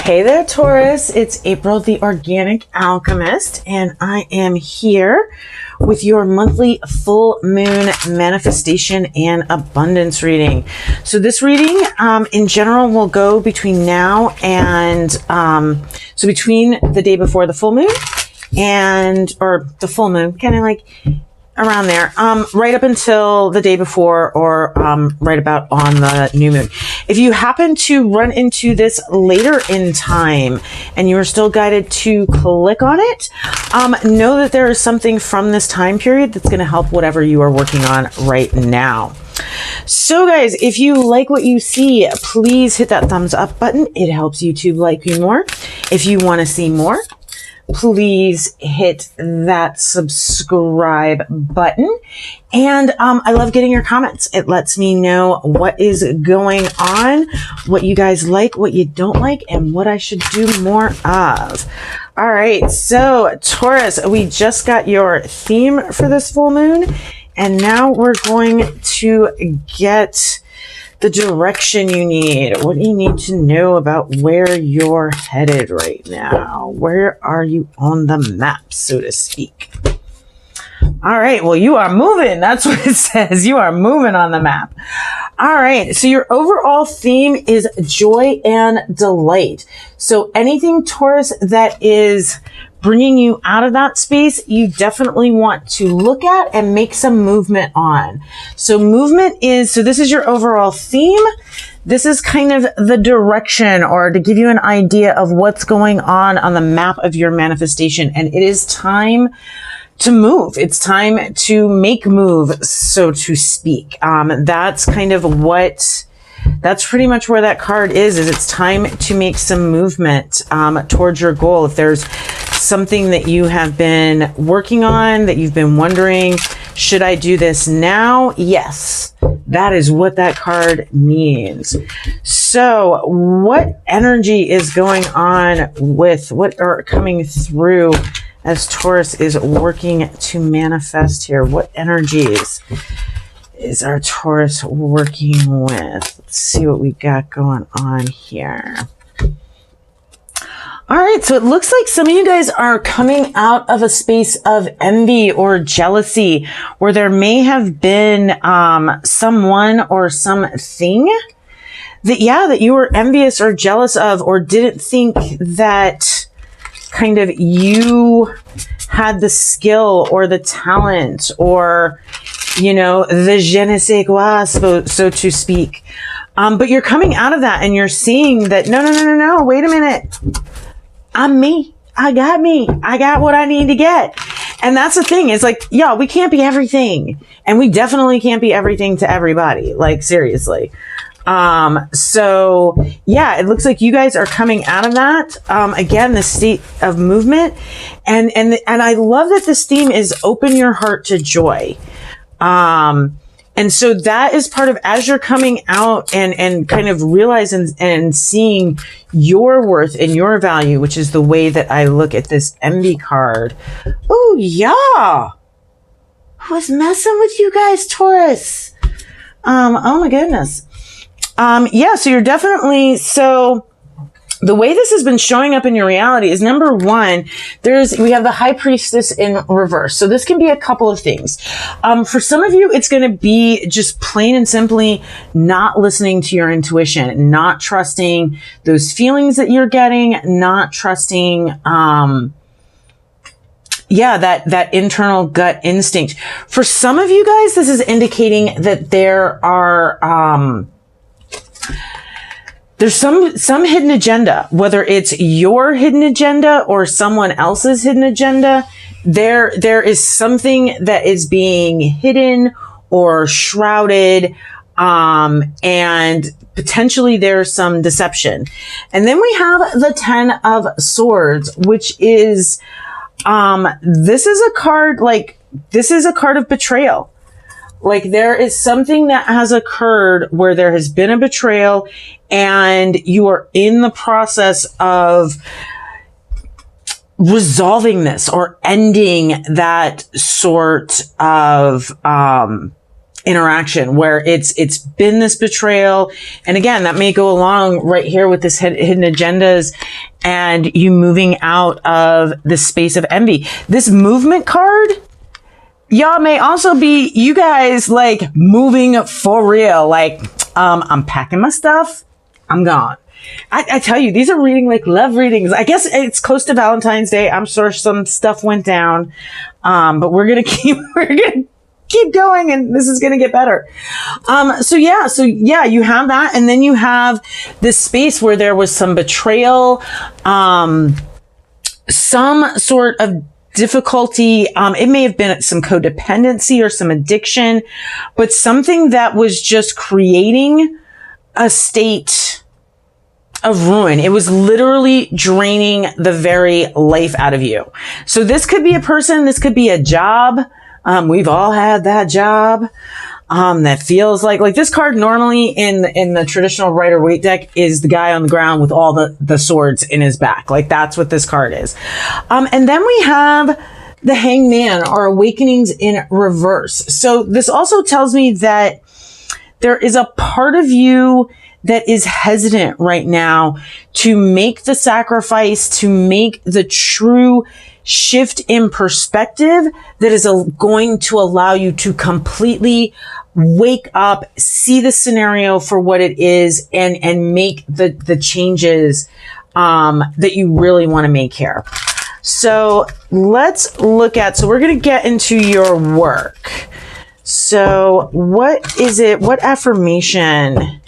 Hey there, Taurus. It's April, the Organic Alchemist, and I am here with your monthly full moon manifestation and abundance reading. So this reading, in general, will go between now and, so between the day before the full moon or the full moon, kind of like around there, right up until the day before or right about on the new moon. If you happen to run into this later in time and you are still guided to click on it, know that there is something from this time period that's going to help whatever you are working on right now. So guys, if you like what you see, please hit that thumbs up button. It helps YouTube like me more. If you want to see more, please hit that subscribe button. And I love getting your comments. It lets me know what is going on, what you guys like, what you don't like, and what I should do more of. All right, so Taurus, we just got your theme for this full moon, and now we're going to get the direction you need. What do you need to know about where you're headed right now? Where are you on the map, so to speak? All right, well, you are moving. That's what it says. You are moving on the map. All right, so your overall theme is joy and delight. So anything, Taurus, that is bringing you out of that space, you definitely want to look at and make some movement on. So this is your overall theme. This is kind of the direction, or to give you an idea of what's going on the map of your manifestation. And it is time to move. It's time to make move, so to speak. That's pretty much where that card is it's time to make some movement towards your goal. If there's something that you have been working on, that you've been wondering, should I do this now? Yes, that is what that card means. So what energy is going on with what are coming through as Taurus is working to manifest here? What energies is our Taurus working with? Let's see what we got going on here. All right, so it looks like some of you guys are coming out of a space of envy or jealousy, where there may have been someone or something that you were envious or jealous of, or didn't think that kind of you had the skill or the talent or, the je ne sais quoi, so to speak. But you're coming out of that and you're seeing that, no, wait a minute. I'm me. I got what I need to get. And that's the thing. It's like, we can't be everything. And we definitely can't be everything to everybody. Like, seriously. So it looks like you guys are coming out of that. Again, the state of movement. And I love that this theme is open your heart to joy. And so that is part of, as you're coming out and kind of realizing and seeing your worth and your value, which is the way that I look at this envy card. Oh, yeah. Who's messing with you guys, Taurus? Oh my goodness. So you're definitely, the way this has been showing up in your reality is, number one, we have the High Priestess in reverse. So this can be a couple of things. For some of you, it's going to be just plain and simply not listening to your intuition, not trusting those feelings that you're getting, not trusting, that internal gut instinct. For some of you guys, this is indicating that there are, there's some hidden agenda, whether it's your hidden agenda or someone else's hidden agenda. There is something that is being hidden or shrouded, and potentially there's some deception. And then we have the 10 of Swords, which is, this is a card of betrayal. Like, there is something that has occurred where there has been a betrayal and you are in the process of resolving this or ending that sort of interaction where it's been this betrayal. And again, that may go along right here with this hidden agendas and you moving out of the space of envy. This movement card, y'all, may also be you guys like moving for real. Like, I'm packing my stuff. I'm gone. I tell you, these are reading like love readings. I guess it's close to Valentine's Day. I'm sure some stuff went down. But we're going to keep going and this is going to get better. So yeah, you have that. And then you have this space where there was some betrayal, some sort of difficulty. It may have been some codependency or some addiction, but something that was just creating a state of ruin. It was literally draining the very life out of you. So this could be a person, this could be a job. We've all had that job, that feels like this card normally in the traditional Rider-Waite deck is the guy on the ground with all the swords in his back. Like that's what this card is. And then we have the Hangman, or Awakenings in reverse. So this also tells me that there is a part of you that is hesitant right now to make the sacrifice, to make the true shift in perspective that is going to allow you to completely wake up, see the scenario for what it is, and make the changes that you really want to make here. So let's look at, so we're going to get into your work. So what is it? What affirmation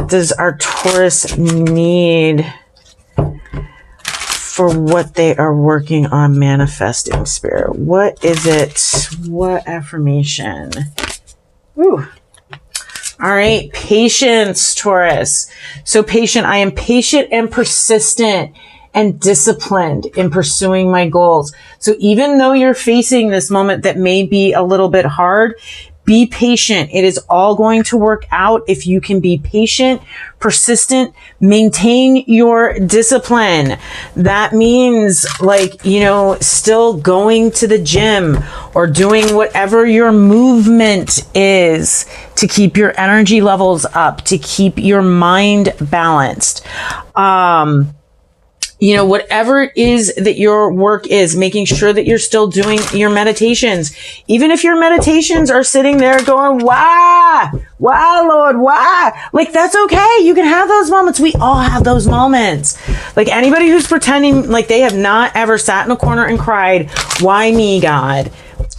does our Taurus need for what they are working on manifesting, Spirit? What is it? What affirmation? Ooh. All right. Patience, Taurus. So patient. I am patient and persistent and disciplined in pursuing my goals. So even though you're facing this moment that may be a little bit hard, be patient. It is all going to work out if you can be patient, persistent, maintain your discipline. That means still going to the gym or doing whatever your movement is to keep your energy levels up, to keep your mind balanced. Whatever it is that your work is, making sure that you're still doing your meditations. Even if your meditations are sitting there going, why, Lord, why? Like, that's okay. You can have those moments. We all have those moments. Like, anybody who's pretending like they have not ever sat in a corner and cried, why me, God?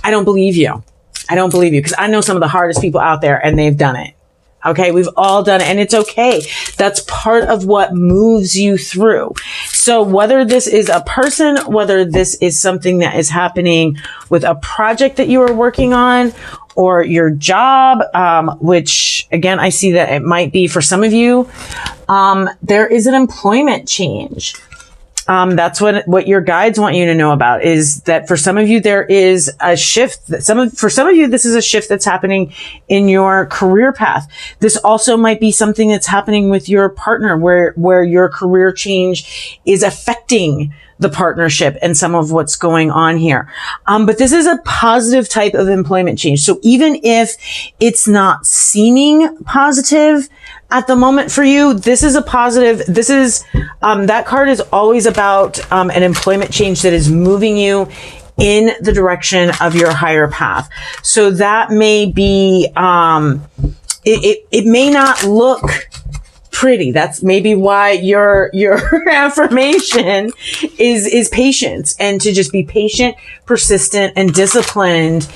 I don't believe you. I don't believe you, because I know some of the hardest people out there and they've done it. Okay, we've all done it, and it's okay. That's part of what moves you through. So whether this is a person, whether this is something that is happening with a project that you are working on, or your job, which again, I see that it might be for some of you, there is an employment change. That's what your guides want you to know about, is that for some of you, there is a shift. For some of you, this is a shift that's happening in your career path. This also might be something that's happening with your partner, where your career change is affecting the partnership and some of what's going on here. But this is a positive type of employment change. So even if it's not seeming positive at the moment for you, this is a positive. This is, that card is always about, an employment change that is moving you in the direction of your higher path. So that may be, it may not look pretty. That's maybe why your affirmation is patience, and to just be patient, persistent, and disciplined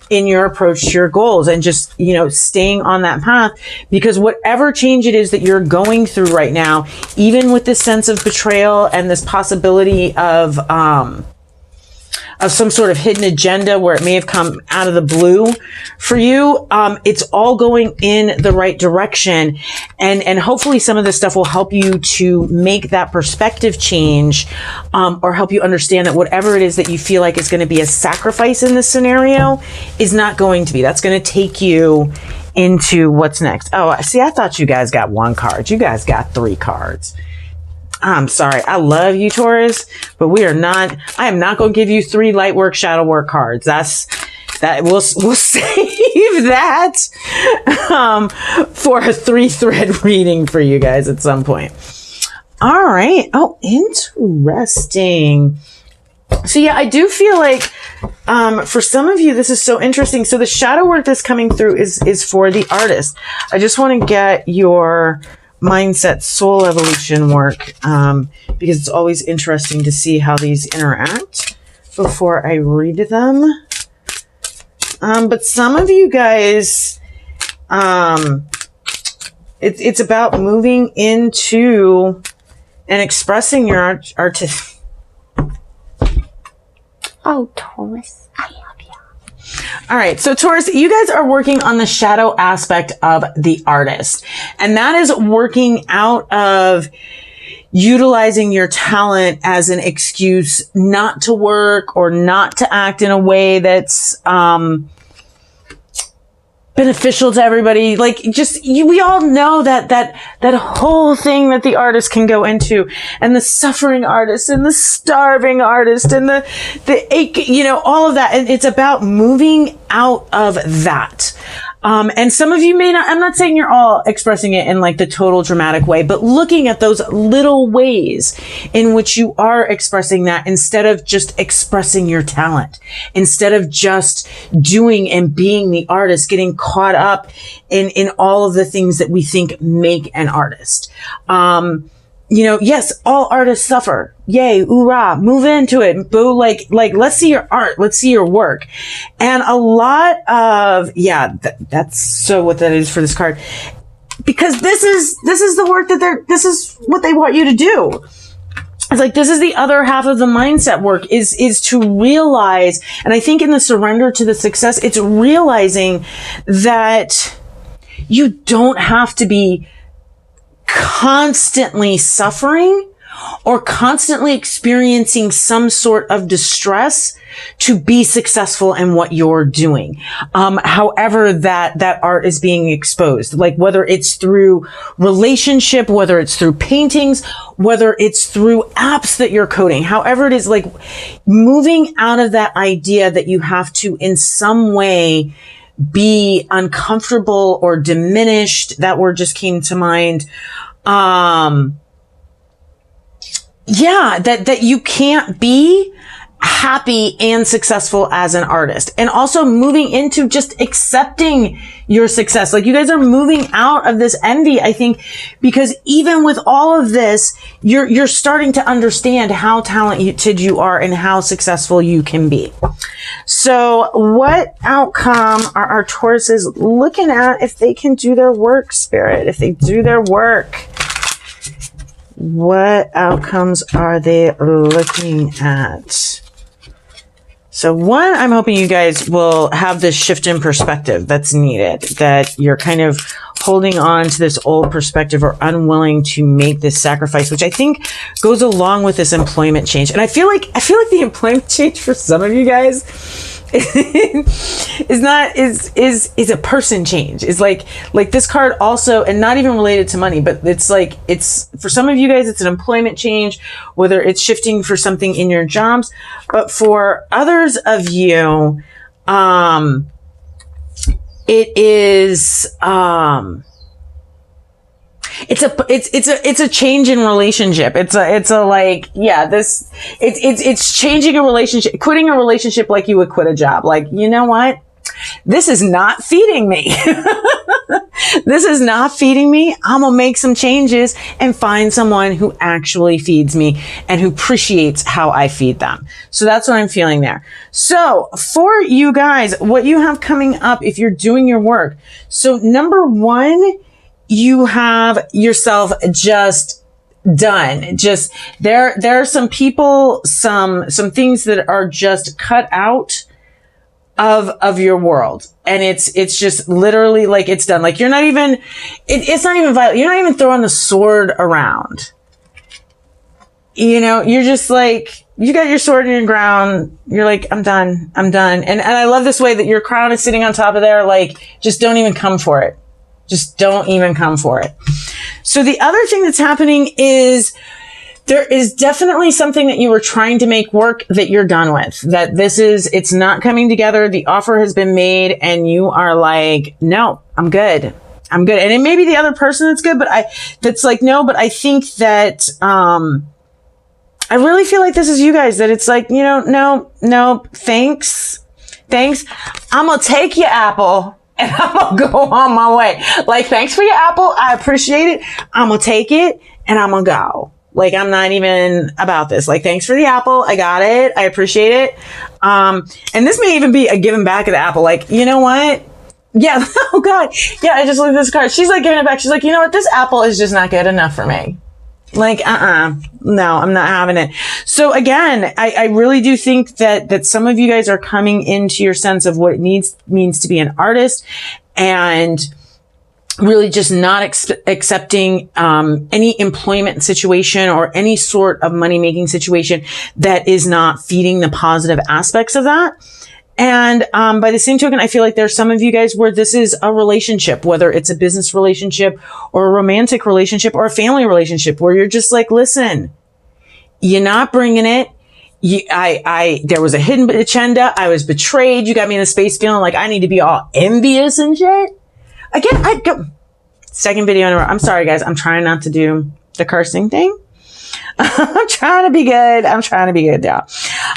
in your approach to your goals, and just, staying on that path, because whatever change it is that you're going through right now, even with this sense of betrayal and this possibility of some sort of hidden agenda where it may have come out of the blue for you, it's all going in the right direction. And hopefully some of this stuff will help you to make that perspective change, or help you understand that whatever it is that you feel like is going to be a sacrifice in this scenario is not going to be. That's going to take you into what's next. Oh, see, I thought you guys got one card. You guys got 3 cards. I'm sorry. I love you, Taurus, but I am not going to give you 3 light work, shadow work cards. We'll save save that for a 3-thread reading for you guys at some point. All right. Oh, interesting. So yeah, I do feel like for some of you, this is so interesting. So the shadow work that's coming through is for the artist. I just want to get your mindset soul evolution work because it's always interesting to see how these interact before I read them. But some of you guys, it's about moving into and expressing your artist. Oh, Taurus, I love you. All right. So Taurus, you guys are working on the shadow aspect of the artist. And that is working out of utilizing your talent as an excuse not to work or not to act in a way that's, beneficial to everybody. Like just, we all know that whole thing that the artist can go into, and the suffering artist and the starving artist and the ache, all of that. And it's about moving out of that. And some of you may not, I'm not saying you're all expressing it in like the total dramatic way, but looking at those little ways in which you are expressing that instead of just expressing your talent, instead of just doing and being the artist, getting caught up in all of the things that we think make an artist. Yes, all artists suffer. Yay, hoorah, move into it. Boo, like, let's see your art. Let's see your work. And a lot of, that's so what that is for this card. Because this is the work that this is what they want you to do. It's like, this is the other half of the mindset work is to realize, and I think in the surrender to the success, it's realizing that you don't have to be constantly suffering or constantly experiencing some sort of distress to be successful in what you're doing. However that art is being exposed, like whether it's through relationship, whether it's through paintings, whether it's through apps that you're coding, however it is, like moving out of that idea that you have to in some way be uncomfortable or diminished. That word just came to mind. That you can't be happy and successful as an artist, and also moving into just accepting your success. Like you guys are moving out of this envy, I think, because even with all of this, you're starting to understand how talented you are and how successful you can be. So what outcome are our Tauruses looking at if they can do their work, Spirit? If they do their work, what outcomes are they looking at? So one, I'm hoping you guys will have this shift in perspective that's needed, that you're kind of holding on to this old perspective or unwilling to make this sacrifice, which I think goes along with this employment change. And I feel like the employment change for some of you guys is a person change. Is like this card also, and not even related to money, but it's for some of you guys, it's an employment change, whether it's shifting for something in your jobs, but for others of you, it is, it's a change in relationship. It's changing a relationship, quitting a relationship like you would quit a job. Like, you know what? This is not feeding me. This is not feeding me. I'm going to make some changes and find someone who actually feeds me and who appreciates how I feed them. So that's what I'm feeling there. So for you guys, what you have coming up if you're doing your work. So number one, you have yourself just done. Just there are some people, some things that are just cut out of your world. And it's just literally like it's done. Like you're not even, it's not even violent. You're not even throwing the sword around. You're just like, you got your sword in your ground. You're like, I'm done. And I love this way that your crown is sitting on top of there. Like, just don't even come for it. Just don't even come for it. So the other thing that's happening is there is definitely something that you were trying to make work that you're done with, that it's not coming together. The offer has been made and you are like, no, I'm good. I'm good. And it may be the other person that's good, but that's like, no, but I think that, I really feel like this is you guys, that it's like, no, thanks. I'm going to take your apple and I'm going to go on my way. Like, thanks for your apple. I appreciate it. I'm going to take it and I'm going to go. Like, I'm not even about this. Like, thanks for the apple. I got it. I appreciate it. And this may even be a giving back of the apple. Like, you know what? Yeah. Oh God. Yeah. I just looked at this card. She's like giving it back. She's like, you know what? This apple is just not good enough for me. Like, no, I'm not having it. So again, I really do think that some of you guys are coming into your sense of what it means to be an artist, and really just not accepting any employment situation or any sort of money-making situation that is not feeding the positive aspects of that. And by the same token, I feel like there's some of you guys where this is a relationship, whether it's a business relationship or a romantic relationship or a family relationship, where you're just like, listen, you're not bringing it. There was a hidden agenda. I was betrayed. You got me in a space feeling like I need to be all envious and shit. Again, second video in a row. I'm sorry, guys. I'm trying not to do the cursing thing. I'm trying to be good. Yeah.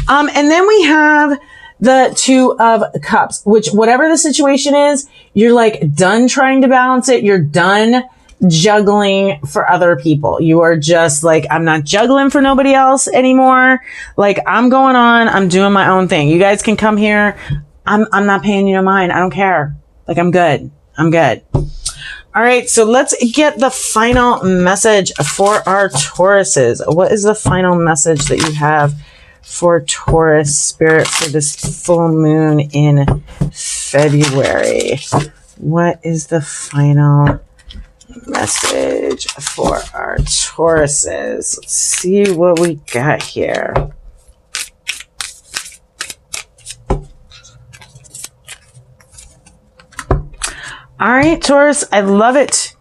And then we have the Two of Cups, which, whatever the situation is, you're like done trying to balance it. You're done juggling for other people. You are just like, I'm not juggling for nobody else anymore. Like, I'm going on. I'm doing my own thing. You guys can come here. I'm not paying you no mind. I don't care. Like, I'm good. All right. So let's get the final message for our Tauruses. What is the final message that you have for Taurus Spirit for this full moon in February? What is the final message for our Tauruses? Let's see what we got here. All right, Taurus, I love it.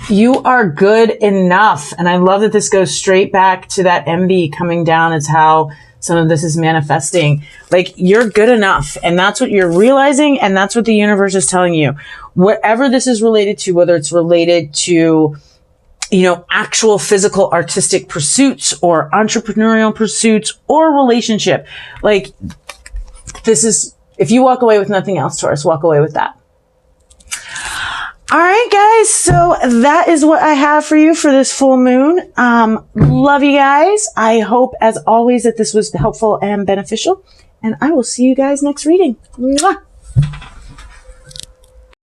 You are good enough. And I love that this goes straight back to that envy coming down as how some of this is manifesting. Like, you're good enough. And that's what you're realizing. And that's what the universe is telling you. Whatever this is related to, whether it's related to, actual physical artistic pursuits or entrepreneurial pursuits or relationship, like, this is, if you walk away with nothing else, Taurus, walk away with that. All right, guys. So that is what I have for you for this full moon. Love you guys. I hope, as always, that this was helpful and beneficial. And I will see you guys next reading. Mwah!